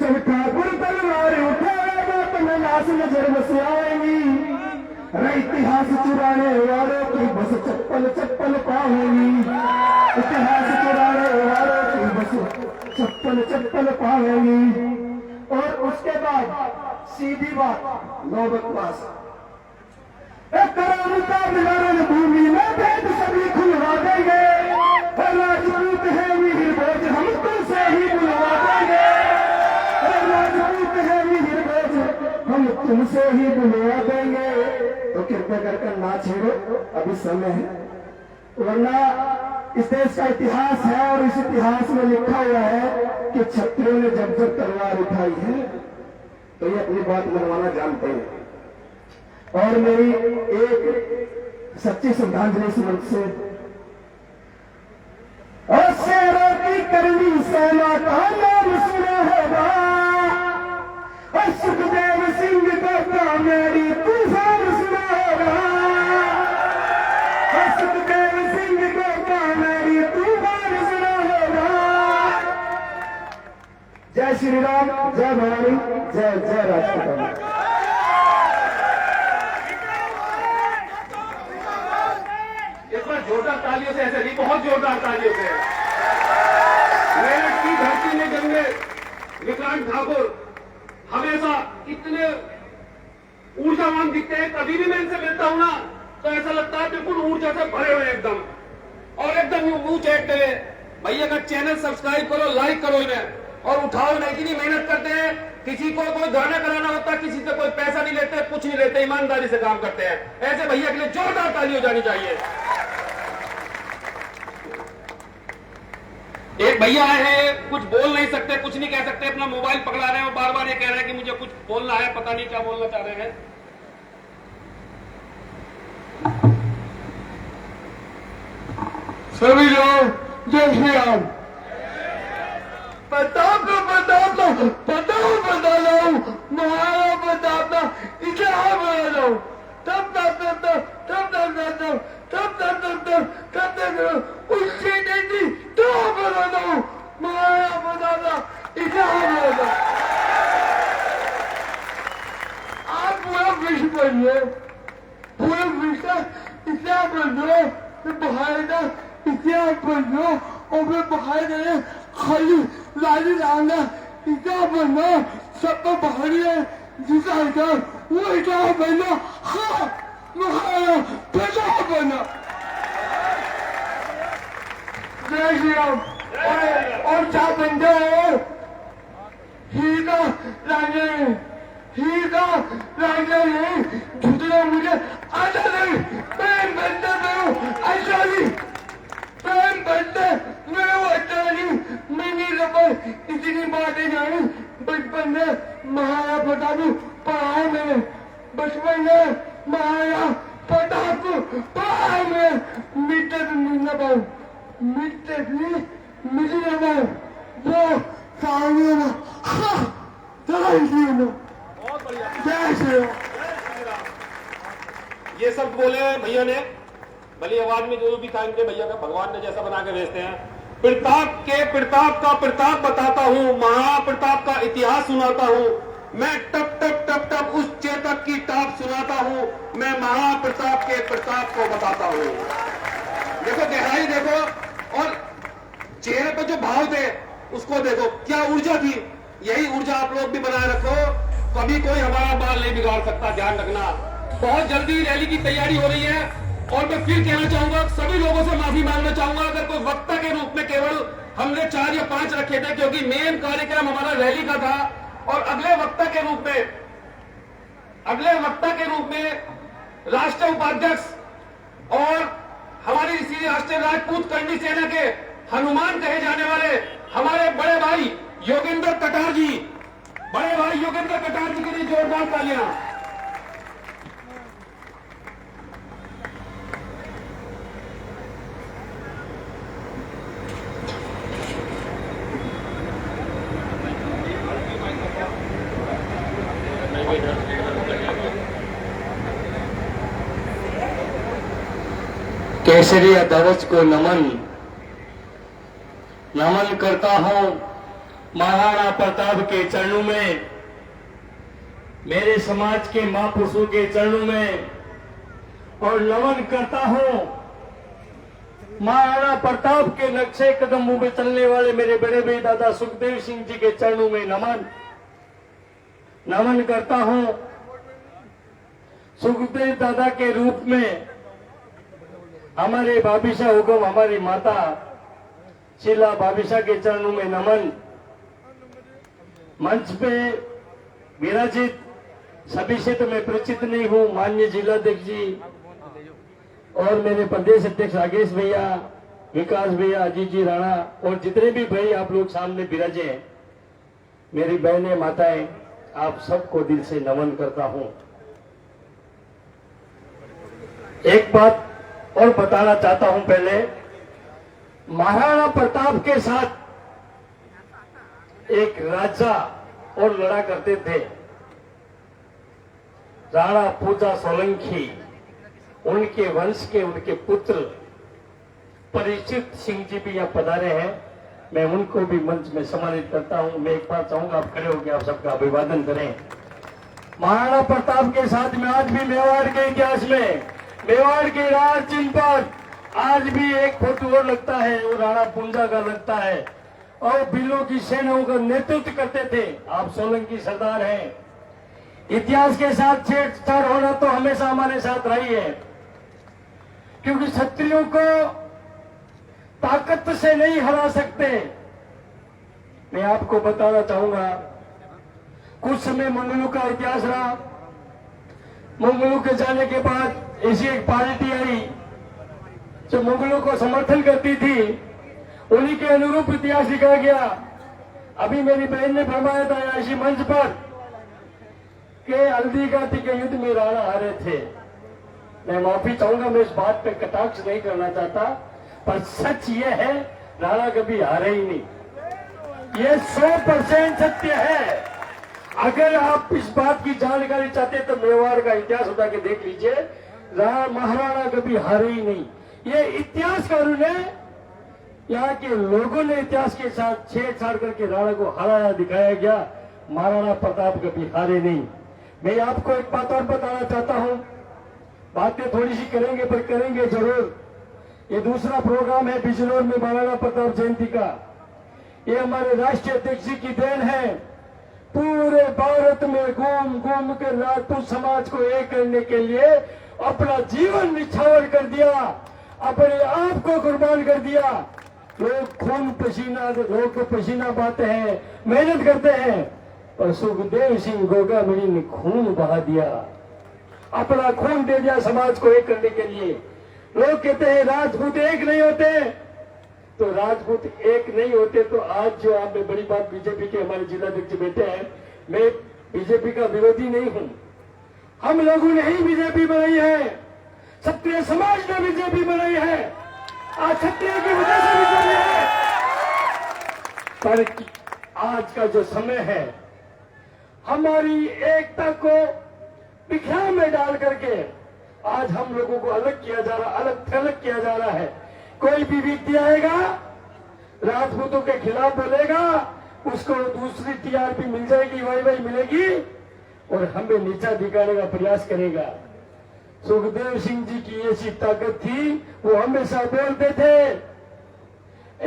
जब ठाकुर तलवार उठाएगा तो मैं लाश नजर बस आएंगी, इतिहास चुराने वालों की बस चप्पल चप्पल पाएंगी, इतिहास चुराने वालों की बस चप्पल चप्पल पाएंगी। और उसके बाद सीधी बात नौबत पास, मिलन भूमि में भेद सभी खुलवा देंगे, राजपूत है वीर भोज हम तुमसे ही बुलवा देंगे, राजपूत है वीर भोज हम तुमसे ही बुलवा देंगे। तो कृपया करके ना छेड़ो, अभी समय है, वरना इस देश का इतिहास है और इस इतिहास में लिखा हुआ है कि क्षत्रियों ने जब जब तलवार उठाई है तो ये अपनी बात मनवाना जानते हैं। और मेरी एक सच्ची श्रद्धांजलि इस मंच से, और शेरों की करनी सेना का नाम सुना होगा, और सुखदेव सिंह को कामेरी तूफान सुना होगा, और सुखदेव सिंह को कामेरी तूफान सुना होगा। जय श्री राम, जय भवानी, जय जय राजपूताना। तालियों से ऐसे नहीं, बहुत जोरदार तालियों से। मेरठ की धरती में जन्मे विक्रांत ठाकुर हमेशा इतने ऊर्जावान दिखते हैं। कभी भी मैं इनसे मिलता हूं ना तो ऐसा लगता है बिल्कुल ऊर्जा से भरे हुए एकदम, और एकदम मुंह चेकते हुए। भैया का चैनल सब्सक्राइब करो, लाइक करो इन्हें, और उठाओ इन्हें। इतनी मेहनत करते हैं, किसी को कोई गाना कराना होता है, किसी से कोई पैसा नहीं लेते, कुछ नहीं लेते, ईमानदारी से काम करते हैं। ऐसे भैया के लिए जोरदार ताली हो जानी चाहिए। एक भैया आए हैं, कुछ बोल नहीं सकते, कुछ नहीं कह सकते, अपना मोबाइल पकड़ा रहे हैं और बार बार ये कह रहे हैं कि मुझे कुछ बोलना है, पता नहीं क्या बोलना चाह रहे हैं। सभी लोग जय श्री राम। प्रताप बता लो, महाराणा प्रताप इतिहास बना लो, तब उससे नहीं तो बना लो, महाराणा प्रताप इतिहास बना लो। आप पूरा विश्व बन लो, पूरे विश्व का इतिहास बन लो, भारत का इतिहास बन लो, और फिर भारत खाली लाली लाना इतिहास बनना, सबको बाहरी है जिसका इतिहास वो इतिहास बनना। हाँ, महाराणा प्रताप बनना। जय श्री राम। और क्या बन जाओ, ही का नहीं झूठना मुझे आता नहीं, प्रेम बनता मैं अच्छा नहीं, प्रेम बनता मैं वो अच्छा नहीं। मैंने रबर इतनी बातें जानी बचपन में, महाराणा प्रताप पढ़ाया मैंने, बचपन में महाराणा प्रताप को पढ़ाया मैं। मिलते भी मिलना पाऊँ, मिलते भी मिलना पाऊँ, वो सामने में बहुत बढ़िया। जय श्री राम। ये सब बोले भैया ने, भली आवाज में जो भी था इनके भैया का, भगवान ने जैसा बना के भेजते हैं। प्रताप का प्रताप बताता हूँ, महाप्रताप का इतिहास सुनाता हूँ, मैं टप टप टप टप उस चेतक की टाप सुनाता हूँ, मैं महाप्रताप के प्रताप को बताता हूँ। देखो गहराई देखो, और चेहरे पर जो भाव थे उसको देखो, क्या ऊर्जा थी। यही ऊर्जा आप लोग भी बनाए रखो, कभी कोई हमारा बाल नहीं बिगाड़ सकता, ध्यान रखना। बहुत जल्दी रैली की तैयारी हो रही है, और मैं फिर कहना चाहूंगा, सभी लोगों से माफी मांगना चाहूंगा अगर कोई वक्ता के रूप में केवल हमने 4 या 5 रखे थे, क्योंकि मेन कार्यक्रम हमारा रैली का था। और अगले वक्ता के रूप में राष्ट्रीय उपाध्यक्ष और हमारी इसी राष्ट्रीय राजपूत करनी सेना के हनुमान कहे जाने वाले हमारे बड़े भाई योगेंद्र कटार जी, बड़े भाई योगेंद्र कटार जी के लिए जोरदार तालियां। केसरिया ध्वज को नमन करता हूं महाराणा प्रताप के चरणों में, मेरे समाज के महापुरुषों के चरणों में, और नमन करता हूं महाराणा प्रताप के नक्शे कदमों में चलने वाले मेरे बड़े भाई दादा सुखदेव सिंह जी के चरणों में नमन करता हूं। सुखदेव दादा के रूप में हमारे भाभीशा हुकुम, हमारी माता शीला भाभीशा के चरणों में नमन। मंच पे विराजित सभी से तो मैं परिचित नहीं हूं, माननीय जिलाध्यक्ष जी और मेरे प्रदेश अध्यक्ष राकेश भैया, विकास भैया, अजीत जी राणा, और जितने भी भाई आप लोग सामने विराजे हैं, मेरी बहनें, माताएं, आप सबको दिल से नमन करता हूं। एक बात और बताना चाहता हूं पहले, महाराणा प्रताप के साथ एक राजा और लड़ा करते थे, राणा पूजा सोलंकी। उनके वंश के उनके पुत्र परीक्षित सिंह जी भी यहाँ पधारे हैं, मैं उनको भी मंच में सम्मानित करता हूं। मैं एक बार चाहूंगा आप खड़े होकर आप सबका अभिवादन करें। महाराणा प्रताप के साथ में आज भी मेवाड़ के इतिहास में, मेवाड़ के राज चिन्ह पर आज भी एक फोटो और लगता है, वो राणा पुंजा का लगता है, और बिलों की सेनाओं का नेतृत्व करते थे। आप सोलंकी सरदार हैं। इतिहास के साथ छेड़छाड़ होना तो हमेशा हमारे साथ रही है, क्योंकि क्षत्रियों को ताकत से नहीं हरा सकते। मैं आपको बताना चाहूंगा, कुछ समय मंगलू का इतिहास रहा। मंगलू के जाने के बाद ऐसी एक पार्टी आई जो मुगलों को समर्थन करती थी, उन्हीं के अनुरूप इतिहास लिखा गया। अभी मेरी बहन ने फरमाया था ऐसी मंच पर कि हल्दी घाटी के युद्ध में राणा हारे थे। मैं माफी चाहूंगा, मैं इस बात पे कटाक्ष नहीं करना चाहता, पर सच ये है राणा कभी हारे ही नहीं। ये 100% सत्य है। अगर आप इस बात की जानकारी चाहते हैं तो मेवाड़ का इतिहास उठा के देख लीजिए, महाराणा कभी हारे ही नहीं। ये इतिहासकारों ने, यहाँ के लोगों ने इतिहास के साथ छेड़छाड़ करके राणा को हराया दिखाया गया। महाराणा प्रताप कभी हारे नहीं। मैं आपको एक बात और बताना चाहता हूं, बातें थोड़ी सी करेंगे पर करेंगे जरूर। ये दूसरा प्रोग्राम है बिजनौर में महाराणा प्रताप जयंती का। ये हमारे राष्ट्रीय अध्यक्ष जी की देन है। पूरे भारत में घूम घूम कर राजपूत समाज को एक करने के लिए अपना जीवन निछावर कर दिया, अपने आप को कुर्बान कर दिया। लोग खून पसीना, लोग को पसीना बहाते हैं, मेहनत करते हैं, पर सुखदेव सिंह गोगामणि ने खून बहा दिया, अपना खून दे दिया समाज को एक करने के लिए। लोग कहते हैं राजपूत एक नहीं होते, तो राजपूत एक नहीं होते तो आज जो आप में बड़ी बात बीजेपी के हमारे जिलाध्यक्ष बैठे हैं, मैं बीजेपी का विरोधी नहीं हूं। हम लोगों ने ही बीजेपी बनाई है, क्षत्रिय समाज ने बीजेपी बनाई है, आज क्षत्रिय की वजह से बीजेपी है। पर आज का जो समय है, हमारी एकता को बिखरा में डाल करके आज हम लोगों को अलग किया जा रहा, अलग थलग किया जा रहा है। कोई भी व्यक्ति आएगा राजपूतों के खिलाफ बोलेगा, उसको दूसरी टीआरपी मिल जाएगी, वाई मिलेगी, और हमें नीचा दिखाने का प्रयास करेगा। सुखदेव सिंह जी की ऐसी ताकत थी, वो हमेशा बोलते थे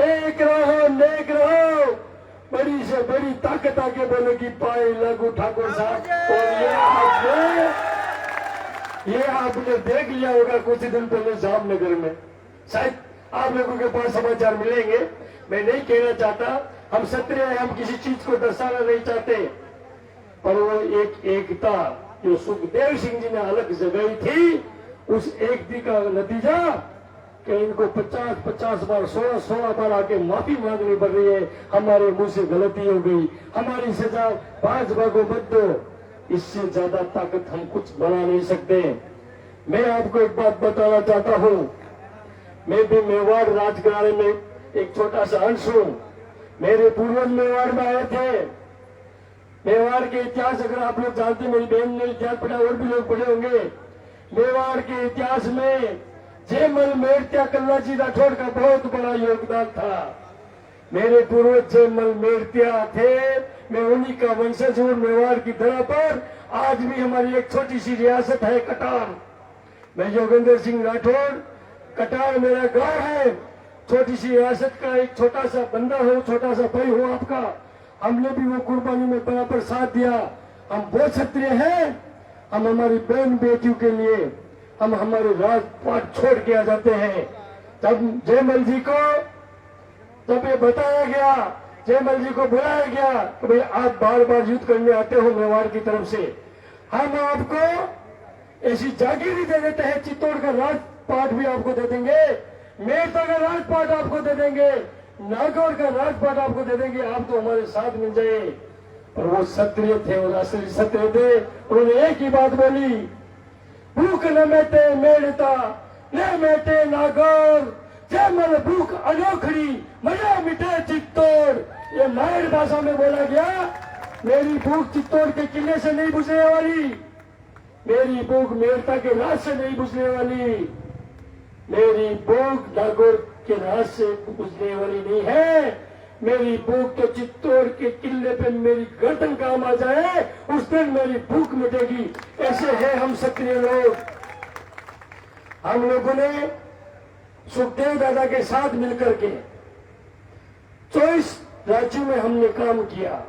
एक रहो नेक रहो, बड़ी से बड़ी ताकत आके बोलेगी पाए लागू ठाकुर साहब। और ये आपने देख लिया होगा कुछ दिन पहले जामनगर में, शायद आप लोगों के पास समाचार मिलेंगे। मैं नहीं कहना चाहता, हम क्षत्रिय हैं, हम किसी चीज को दर्शाना नहीं चाहते, पर वो एक एकता जो सुखदेव सिंह जी ने अलग जगाई थी, उस एकता का नतीजा कि इनको 50 बार 16 बार आके माफी मांगनी पड़ रही है। हमारे मुंह से गलती हो गई, हमारी सजा 5 भागों मत दो। इससे ज्यादा ताकत हम कुछ बना नहीं सकते। मैं आपको एक बात बताना चाहता हूं, मैं भी मेवाड़ राजघराने में एक छोटा सा अंश हूं। मेरे पूर्वज मेवाड़ में आए थे। मेवाड़ के इतिहास अगर आप लोग जानते, मेरी बहन ने इतिहास पढ़ा, और भी लोग पढ़े होंगे। मेवाड़ के इतिहास में जयमल मेड़त्या कल्लाजी राठौड़ का बहुत बड़ा योगदान था। मेरे पूर्वज जयमल मेड़त्या थे, मैं उन्हीं का वंशज हूं। मेवाड़ की धरा पर आज भी हमारी एक छोटी सी रियासत है कटार। मैं योगेंद्र सिंह राठौड़, कटार मेरा गांव है। छोटी सी रियासत का एक छोटा सा बंदा हूं, छोटा सा भाई हूं आपका। हमने भी वो कुर्बानी में बराबर साथ दिया। हम बहुत क्षत्रिय हैं, हम हमारी बहन बेटियों के लिए हम हमारे राजपाट छोड़ के आ जाते हैं। तब जयमल जी को जब ये बताया गया, जयमल जी को बुलाया गया कि भाई आप बार बार युद्ध करने आते हो मेवाड़ की तरफ से, हम आपको ऐसी जागीरी दे देते हैं, चित्तौड़ का राजपाट भी आपको दे देंगे, मेड़ता का राजपाट आपको दे देंगे, नागौर का राजपाट आपको दे देंगे, आप तो हमारे साथ मिल जाए। और वो क्षत्रिय थे और असली क्षत्रिय थे। उन्होंने एक ही बात बोली, भूख न मेटे मेड़ता न मेटे नागौर, जयमल भूख अनोखड़ी मजा मिटे चित्तौड़। ये नायर भाषा में बोला गया। मेरी भूख चित्तौड़ के किले से नहीं बुझने वाली, मेरी भूख मेड़ता के राज से नहीं बुझने वाली, मेरी भूख नागौर के राज से बुझने वाली नहीं है। मेरी भूख तो चित्तौड़ के किले पे मेरी गर्दन काम आ जाए, उस दिन मेरी भूख मिटेगी। ऐसे हैं हम क्षत्रिय लोग। हम लोगों ने सुखदेव दादा के साथ मिलकर के 24 राज्यों में हमने काम किया।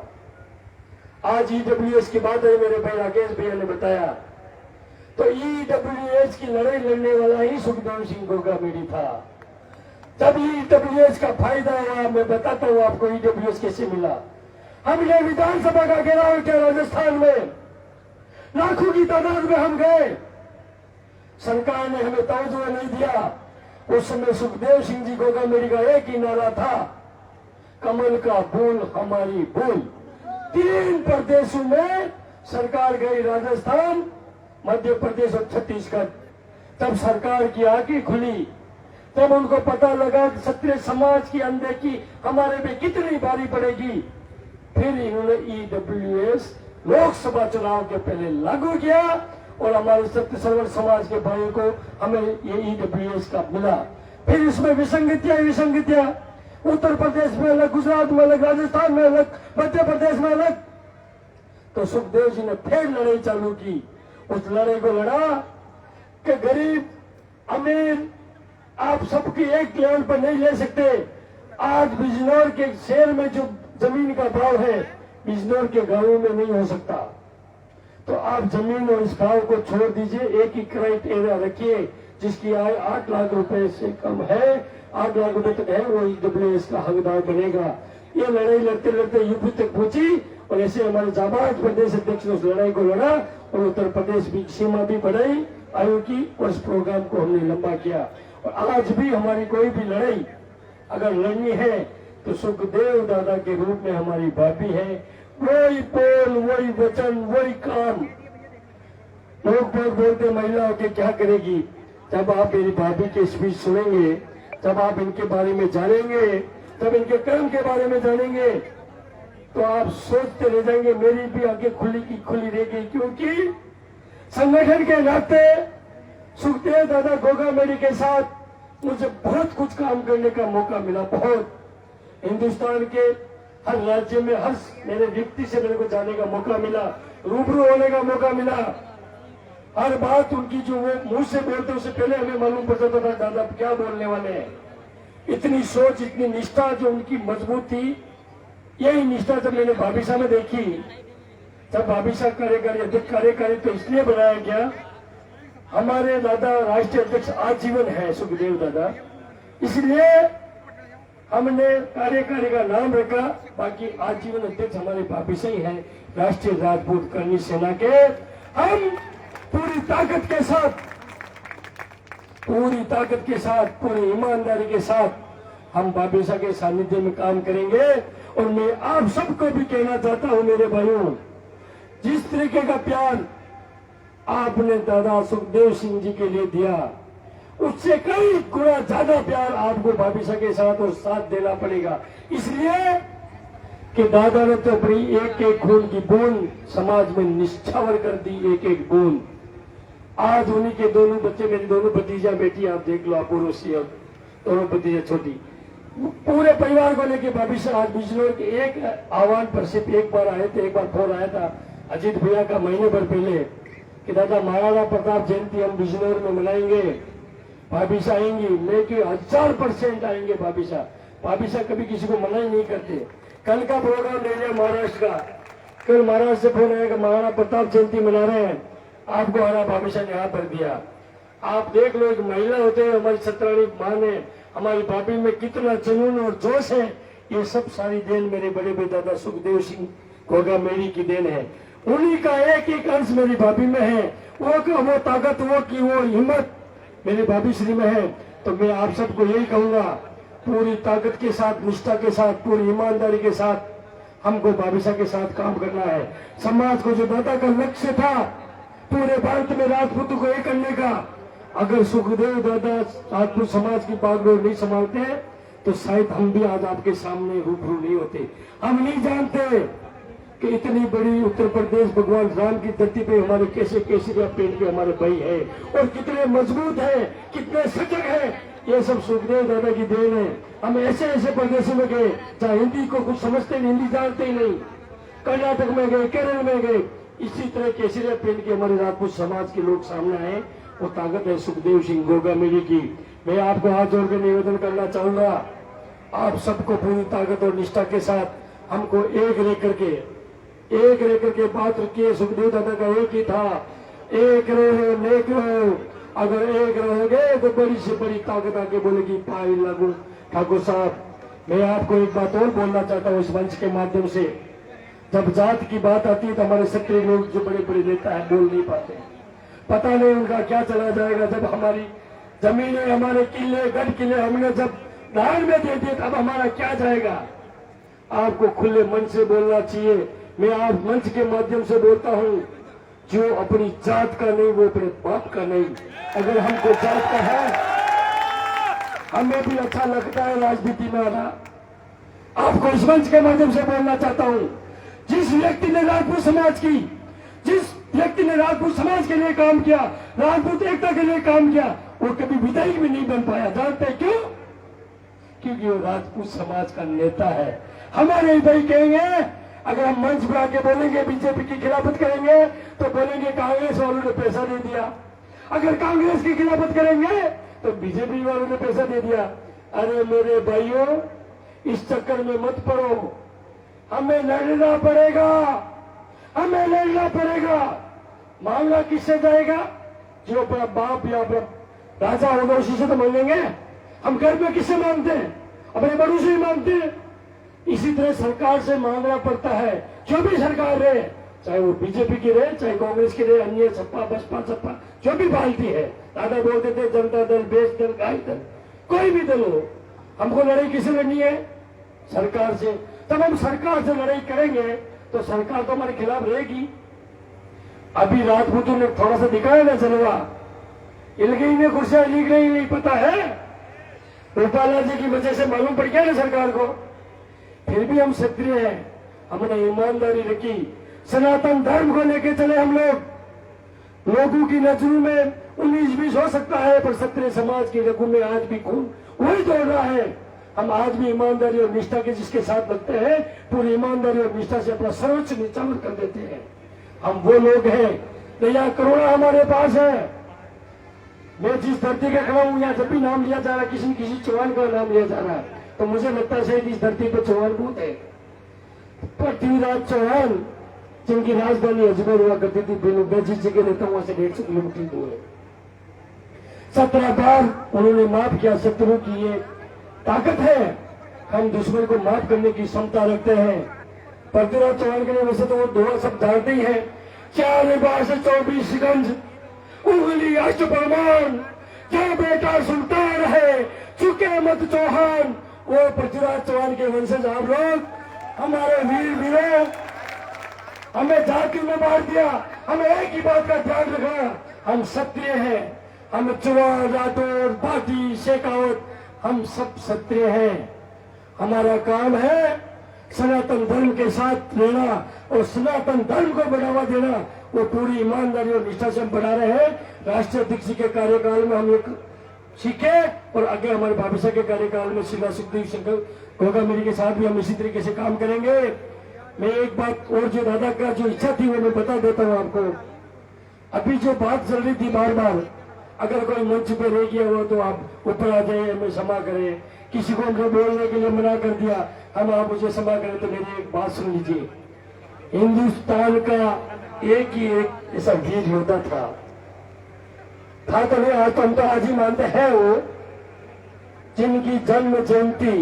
आज ईडब्ल्यूएस की बात है, मेरे भाई राकेश भैया ने बताया, तो ईडब्ल्यूएस की लड़ाई लड़ने वाला ही सुखदेव सिंह गोगामेडी था। जब ईडब्ल्यूएस का फायदा हुआ, मैं बताता हूँ आपको ईडब्ल्यूएस कैसे मिला। हमने विधानसभा का घेराव किया राजस्थान में, लाखों की तादाद में हम गए, सरकार ने हमें तवज्जो नहीं दिया। उस समय सुखदेव सिंह जी गोगामेडी का एक ही नारा था, कमल का फूल हमारी भूल। 3 प्रदेशों में सरकार गई, राजस्थान, मध्य प्रदेश और छत्तीसगढ़। तब सरकार की आंखें खुली, तब उनको पता लगा कि क्षत्रिय समाज की अनदेखी हमारे पे कितनी भारी पड़ेगी। फिर इन्होंने ईडब्ल्यूएस लोकसभा चुनाव के पहले लागू किया और हमारे क्षत्रिय सर्वर समाज के भाइयों को हमें ये ईडब्ल्यूएस का मिला। फिर इसमें विसंगतियां, उत्तर प्रदेश में अलग, गुजरात में अलग, राजस्थान में अलग, मध्य प्रदेश में अलग। तो सुखदेव जी ने फिर लड़ाई चालू की। उस लड़ाई को लड़ा कि गरीब अमीर आप सबकी एक लेवल पर नहीं ले सकते। आज बिजनौर के शहर में जो जमीन का भाव है, बिजनौर के गांवों में नहीं हो सकता। तो आप जमीन और इस भाव को छोड़ दीजिए, एक ही क्राइटेरिया रखिए, जिसकी आय 8 लाख रुपए से कम है, 8 लाख रुपए तक है, वो ईडब्ल्यूएस का हकदार बनेगा। ये लड़ाई लड़ते लड़ते यूपी तक पहुंची और ऐसे हमारे जाबाज प्रदेश अध्यक्ष ने उस लड़ाई को लड़ा और उत्तर प्रदेश की सीमा भी बढ़ाई आयोग की, और इस प्रोग्राम को हमने लंबा किया। और आज भी हमारी कोई भी लड़ाई अगर लड़नी है तो सुखदेव दादा के रूप में हमारी भाभी है। वही बोल, वही वचन, वही काम। लोग बोलते महिलाओं के क्या करेगी। जब आप मेरी भाभी की स्पीच सुनेंगे, जब आप इनके बारे में जानेंगे, तब इनके कर्म के बारे में जानेंगे, तो आप सोचते रह जाएंगे, मेरी भी आंखें खुली की खुली रहेगी। क्योंकि संगठन के नाते सुखदेव दादा गोगामेडी के साथ मुझे बहुत कुछ काम करने का मौका मिला। बहुत हिंदुस्तान के हर राज्य में हर मेरे व्यक्ति से मेरे को जाने का मौका मिला, रूबरू होने का मौका मिला। हर बात उनकी जो वो मुंह से बोलते उससे पहले हमें मालूम पड़ जाता था दादा क्या बोलने वाले हैं। इतनी सोच, इतनी निष्ठा जो उनकी मजबूत थी, यही निष्ठा जब मैंने भाभी साहब में देखी, जब भाभी साहब कार्यकारी तो इसलिए बनाया गया, हमारे दादा राष्ट्रीय अध्यक्ष आजीवन है सुखदेव दादा, इसलिए हमने कार्यकारी का नाम रखा। बाकी आजीवन अध्यक्ष हमारे भाभी से ही है, राष्ट्रीय राजपूत कर्णी सेना के। हम पूरी ताकत के साथ, पूरी ईमानदारी के साथ हम भाभी साहब के सानिध्य में काम करेंगे। और मैं आप सबको भी कहना चाहता हूं मेरे भाइयों, जिस तरीके का प्यार आपने दादा सुखदेव सिंह जी के लिए दिया, उससे कई गुना ज्यादा प्यार आपको भाभी साहब के साथ और साथ देना पड़ेगा। इसलिए कि दादा ने तो अपनी एक एक खून की बूंद समाज में निछावर कर दी, एक एक बूंद। आज उन्हीं के दोनों बच्चे, मेरी दोनों भतीजा बेटी आप देख लो, आप उर्वशी और दोनों भतीजा छोटी, पूरे परिवार को लेके भाभी साहब आज बिजनौर के एक आह्वान पर सिर्फ एक बार आए थे। एक बार फोन आया था अजीत भैया का महीने भर पहले कि दादा महाराणा प्रताप जयंती हम बिजनौर में मनाएंगे, भाभी साहब आएंगी। मैं कि 1000% आएंगे भाभी साहब। भाभी साहब कभी किसी को मना ही नहीं करते। कल का प्रोग्राम ले लिया महाराष्ट्र का, कल महाराष्ट्र से फोन आया कि महाराणा प्रताप जयंती मना रहे हैं, आपको हमारा भाभी साहब ने हाथ भर दिया। आप देख लो, एक महिला होते हैं हमारी छत्राणी मां ने, हमारी भाभी में कितना जुनून और जोश है। ये सब सारी देन मेरे बड़े भाई दादा सुखदेव सिंह गोगामेडी की देन है। उन्हीं का एक एक अंश मेरी भाभी में है। वो ताकत, वो हिम्मत मेरी भाभी श्री में है। तो मैं आप सबको यही कहूंगा, पूरी ताकत के साथ, निष्ठा के साथ, पूरी ईमानदारी के साथ हमको भाभी साहब के साथ काम करना है। समाज को जो दादा का लक्ष्य था पूरे भारत में राजपूतों को एक करने का, अगर सुखदेव दादा राजपूत समाज की बागडोर नहीं संभालते तो शायद हम भी आज आपके सामने रूबरू नहीं होते। हम नहीं जानते कि इतनी बड़ी उत्तर प्रदेश भगवान राम की धरती पे हमारे कैसे केसरिया पेड़ के हमारे भाई है और कितने मजबूत है, कितने सजग है। ये सब सुखदेव दादा की देन है। हम ऐसे ऐसे प्रदेशों में गए जहाँ हिंदी को कुछ समझते नहीं, हिंदी जानते ही नहीं, कर्नाटक में गए, केरल में गए, इसी तरह केसरिया पेड़ के हमारे राजपूत समाज के लोग सामने आए वो ताकत है सुखदेव सिंह गोगामेडी की। मैं आपको हाथ जोड़ के निवेदन करना चाहूंगा, आप सबको पूरी ताकत और निष्ठा के साथ हमको एक रह करके बात रखिए। सुखदेव दादा का एक ही था, एक रहो नेक रहो। अगर एक रहोगे तो बड़ी से बड़ी ताकत आके बोलेगी भाई लागू ठाकुर साहब। मैं आपको एक बात और बोलना चाहता हूँ इस मंच के माध्यम से, जब जात की बात आती है तो हमारे सक्रिय लोग जो बड़े बड़े नेता है बोल नहीं पाते, पता नहीं उनका क्या चला जाएगा। जब हमारी जमीनें, हमारे किले गढ़ किले हमने जब दान में दे दिए तब हमारा क्या जाएगा। आपको खुले मन से बोलना चाहिए। मैं आप मंच के माध्यम से बोलता हूँ, जो अपनी जात का नहीं वो अपने बाप का नहीं। अगर हमको जात का है, हमें भी अच्छा लगता है राजनीति में आना। आपको इस मंच के माध्यम से बोलना चाहता हूँ, जिस व्यक्ति ने राजपूत समाज की, जिस व्यक्ति ने राजपूत समाज के लिए काम किया, राजपूत एकता के लिए काम किया, वो कभी विधायक भी नहीं बन पाया। जानते हैं क्यों? क्योंकि वो राजपूत समाज का नेता है। हमारे भाई कहेंगे, अगर हम मंच पर आके बोलेंगे बीजेपी की खिलाफत करेंगे तो बोलेंगे कांग्रेस वालों ने पैसा दे दिया। अगर कांग्रेस की खिलाफत करेंगे तो बीजेपी वालों ने पैसा दे दिया। अरे मेरे भाइयों, इस चक्कर में मत पड़ो। हमें लड़ना पड़ेगा, हमें लड़ना पड़ेगा। मांगना किससे जाएगा? जो अपना बाप या अपना राजा होगा उसी से तो मांगेंगे। हम घर में किससे मांगते हैं? अपने बड़ों से ही मांगते हैं। इसी तरह सरकार से मांगना पड़ता है। जो भी सरकार रहे, चाहे वो बीजेपी की रहे, चाहे कांग्रेस की रहे, अन्य सपा बसपा सपा जो भी पार्टी है। दादा बोलते थे जनता दल, बेस दल, गाय दल, कोई भी दल हो, हमको लड़ाई किससे लड़नी है? सरकार से। तब हम सरकार से लड़ाई करेंगे तो सरकार तो हमारे खिलाफ रहेगी। अभी राजपूतों ने थोड़ा सा दिखाया ना जलवा, हिल गई ने कुर्सियां, हिल गई नहीं पता है। रूपाला जी की वजह से मालूम पड़ गया ना सरकार को। फिर भी हम सक्रिय हैं, हमने ईमानदारी रखी, सनातन धर्म को लेकर चले हम लोग। लोगों की नजरों में 19-20 हो सकता है, पर क्षत्रिय समाज की रगों में आज भी खून वही दौड़ रहा है। हम आज भी ईमानदारी और निष्ठा के जिसके साथ लगते हैं, पूरी ईमानदारी और निष्ठा से अपना सर्वोच्च निचावर कर देते हैं। हम वो लोग हैं, दया करुणा हमारे पास है। मैं जिस धरती का खड़ा हूं, यहाँ जब भी नाम लिया जा रहा है, किसी न किसी चौहान का नाम लिया जा रहा है, तो मुझे लगता है शायद इस धरती पर चौहान बहुत है। पृथ्वीराज चौहान, जिनकी राजधानी अजमेर हुआ करती थी, मैं जिस जगह रहता हूं वहां से 150 किलोमीटर दूर है। 17 बार उन्होंने माफ किया। शत्रु की ये ताकत है, हम दुश्मन को माफ करने की क्षमता रखते हैं। पृथ्वीराज चौहान के लिए वैसे तो वो दोहा सब जानते ही है, 4 बार से 24 गंज उंगली अष्ट प्रमाण, जो बेटा सुल्तान है चुके मत चौहान। वो पृथ्वीराज चौहान के वंशज आप लोग, हमारे वीर वीरों, हमें जाति में बांट दिया। हमें एक ही बात का ध्यान रखना, हम क्षत्रिय हैं। हम चौहान, राठौर, भाटी, शेखावत, हम सब क्षत्रिय हैं। हमारा काम है सनातन धर्म के साथ रहना और सनातन धर्म को बढ़ावा देना। वो पूरी ईमानदारी और निष्ठा से हम बढ़ा रहे हैं। राष्ट्रीय अध्यक्ष के कार्यकाल में हम एक सीखे और आगे हमारे भविष्य के कार्यकाल में शिला सुखदेव शंकर गोगामेडी के साथ भी हम इसी तरीके से काम करेंगे। मैं एक बात और, जो दादा का जो इच्छा थी वो मैं बता देता हूँ आपको। अभी जो बात चल रही थी बार बार, अगर कोई मंच पे रह गया हो तो आप ऊपर आ जाइए, हमें क्षमा करें। किसी को हमने बोलने के लिए मना कर दिया, हम आप मुझे क्षमा करें। तो मेरी एक बात सुन लीजिए, हिंदुस्तान का एक ही एक ऐसा वीर योद्धा था तो नहीं, आज तो हम तो आज ही मानते हैं, वो जिनकी जन्म जयंती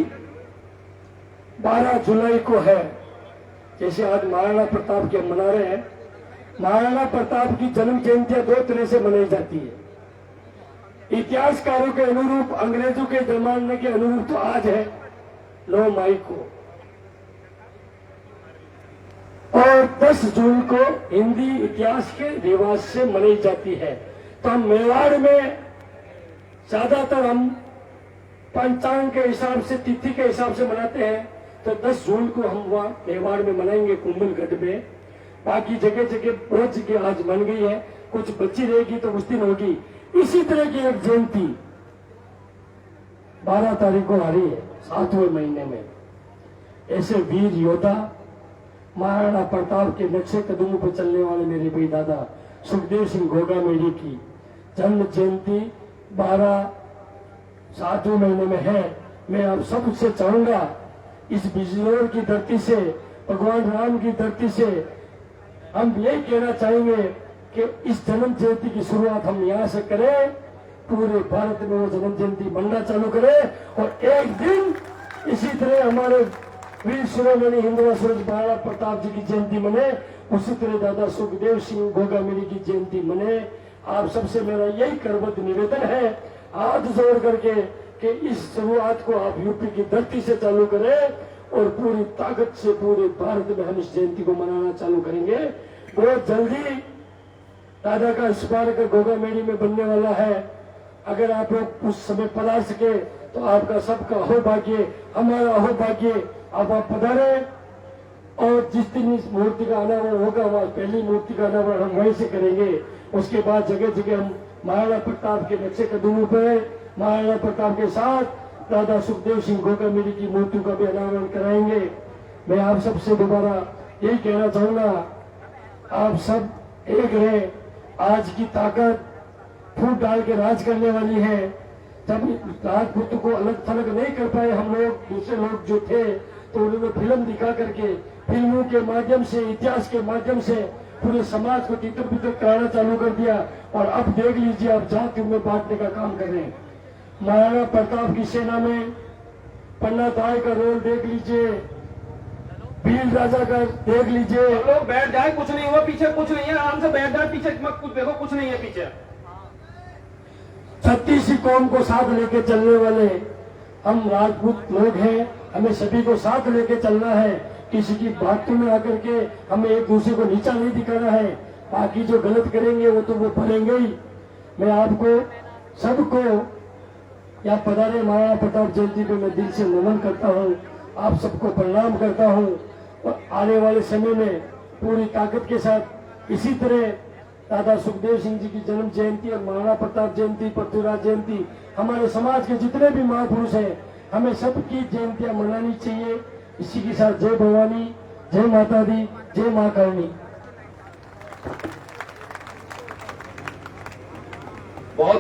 12 जुलाई को है। जैसे आज महाराणा प्रताप की हम मना रहे हैं, महाराणा प्रताप की जन्म जयंतियां 2 तरह से मनाई जाती है। इतिहासकारों के अनुरूप, अंग्रेजों के जमाने के अनुरूप तो आज है 9 मई को, और 10 जून को हिंदी इतिहास के रिवाज से मनाई जाती है। तो हम मेवाड़ में ज्यादातर हम पंचांग के हिसाब से, तिथि के हिसाब से मनाते हैं। तो 10 जून को हम वहां मेवाड़ में मनाएंगे, कुंभलगढ़ में। बाकी जगह जगह बहुत जगह आज बन गई है, कुछ बची रहेगी तो उस दिन होगी। इसी तरह की एक जयंती 12 तारीख को आ रही है, 7वें महीने में। ऐसे वीर योद्धा महाराणा प्रताप के नक्शे कदमों पर चलने वाले मेरे भाई दादा सुखदेव सिंह गोगामेडी की जन्म जयंती 7वें महीने में है। मैं आप सबसे चाहूंगा, इस बिजनौर की धरती से, भगवान राम की धरती से हम यही कहना चाहेंगे कि इस जन्म जयंती की शुरुआत हम यहाँ से करें, पूरे भारत में वो जन्म जयंती मनना चालू करें और एक दिन इसी तरह हमारे वीर शिरोमणि हिंदुआ सूरज महाराणा प्रताप जी की जयंती मने, उसी तरह दादा सुखदेव सिंह घोगामेरी की जयंती मने। आप सबसे मेरा यही करबद्ध निवेदन है, हाथ जोड़ करके कि इस शुरुआत को आप यूपी की धरती से चालू करें और पूरी ताकत से पूरे भारत में हम इस जयंती को मनाना चालू करेंगे। बहुत जल्दी दादा का स्मारक घोगामेरी में बनने वाला है। अगर आप लोग उस समय पधार सके तो आपका सबका अहोभाग्य, हमारा अहोभाग्य। अब आप पधारे और जिस दिन इस मूर्ति का अनावरण होगा, वह पहली मूर्ति का अनावरण हम वहीं से करेंगे। उसके बाद जगह जगह हम महाराणा प्रताप के नक्शे कदमों पर महाराणा प्रताप के साथ दादा सुखदेव सिंह घोगामेरी की मूर्तियों का भी अनावरण कराएंगे। मैं आप सबसे दोबारा यही कहना चाहूंगा, आप सब एक रहे। आज की ताकत फूट डाल के राज करने वाली है। जब राजपूत को अलग थलग नहीं कर पाए हम लोग, दूसरे लोग जो थे, तो उन्होंने फिल्म दिखा करके, फिल्मों के माध्यम से, इतिहास के माध्यम से पूरे समाज को तितर बितर कराना चालू कर दिया। और अब देख लीजिए, आप जातियों में बांटने का काम कर रहे हैं। महाराणा प्रताप की सेना में पन्ना दाई का रोल देख लीजिए, भील राजा का देख लीजिए। लोग बैठ जाए, कुछ नहीं हुआ, पीछे कुछ नहीं है, आराम से बैठ जाए, पीछे मत कुछ देखो, कुछ नहीं है पीछे। 36 कौम को साथ लेके चलने वाले हम राजपूत लोग हैं। हमें सभी को साथ लेके चलना है। किसी की बातों में आकर के हमें एक दूसरे को नीचा नहीं दिखाना है। बाकी जो गलत करेंगे वो तो वो भरेंगे ही। मैं आपको सबको या पधारे महाराणा प्रताप जयंती पे मैं दिल से नमन करता हूँ, आप सबको प्रणाम करता हूँ। और आने वाले समय में पूरी ताकत के साथ इसी तरह दादा सुखदेव सिंह जी की जन्म जयंती और महाराणा प्रताप जयंती, पृथ्वीराज जयंती, हमारे समाज के जितने भी महापुरुष हैं, हमें सबकी जयंतियां मनानी चाहिए। इसी के साथ जय भवानी, जय माता दी, जय मां करणी। बहुत